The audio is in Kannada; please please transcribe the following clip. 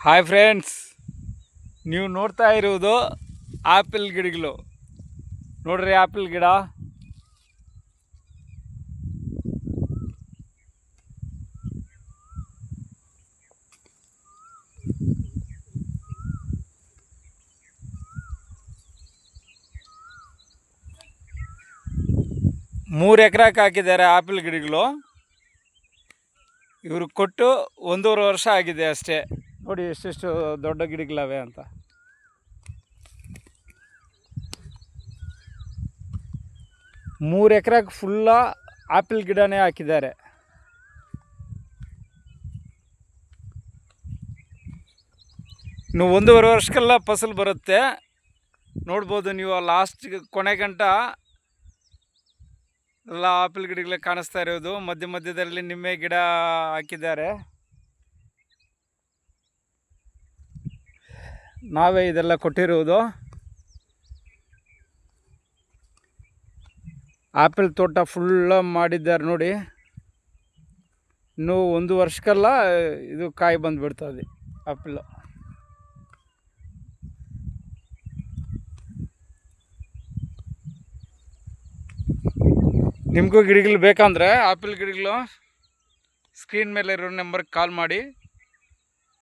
ಹಾಯ್ ಫ್ರೆಂಡ್ಸ್, ನೀವು ನೋಡ್ತಾ ಇರುವುದು ಆ್ಯಪಲ್ ಗಿಡಗಳು. ನೋಡ್ರಿ ಆ್ಯಪಲ್ ಗಿಡ. ಮೂರು ಎಕರೆಗೆ ಹಾಕಿದ್ದಾರೆ ಆ್ಯಪಲ್ ಗಿಡಗಳು. ಇವರು ಕೊಟ್ಟು 1.5 ವರ್ಷ ಆಗಿದೆ ಅಷ್ಟೇ. ನೋಡಿ ಎಷ್ಟೆಷ್ಟು ದೊಡ್ಡ ಗಿಡಗಳವೆ ಅಂತ. ಮೂರು ಎಕರೆಗೆ ಫುಲ್ಲ ಆ್ಯಪಲ್ ಗಿಡನೇ ಹಾಕಿದ್ದಾರೆ. ಇನ್ನು 1.5 ವರ್ಷಕ್ಕೆಲ್ಲ ಫಸಲು ಬರುತ್ತೆ. ನೋಡ್ಬೋದು ನೀವು ಲಾಸ್ಟ್ ಕೊನೆ ಗಂಟ ಎಲ್ಲ ಆ್ಯಪಲ್ ಗಿಡಗಳೇ ಕಾಣಿಸ್ತಾ ಇರೋದು. ಮಧ್ಯ ಮಧ್ಯದಲ್ಲಿ ನಿಂಬೆ ಗಿಡ ಹಾಕಿದ್ದಾರೆ. ನಾವೇ ಇದೆಲ್ಲ ಕೊಟ್ಟಿರುವುದು. ಆ್ಯಪಲ್ ತೋಟ ಫುಲ್ಲ ಮಾಡಿದ್ದಾರೆ ನೋಡಿ. ಇನ್ನು 1 ವರ್ಷಕ್ಕೆಲ್ಲ ಇದು ಕಾಯಿ ಬಂದುಬಿಡ್ತದೆ ಆ್ಯಪಲ್. ನಿಮಗೂ ಗಿಡಗಳು ಬೇಕಂದರೆ ಆ್ಯಪಲ್ ಗಿಡಗಳು ಸ್ಕ್ರೀನ್ ಮೇಲೆ ಇರೋ ನಂಬರ್ಗೆ ಕಾಲ್ ಮಾಡಿ.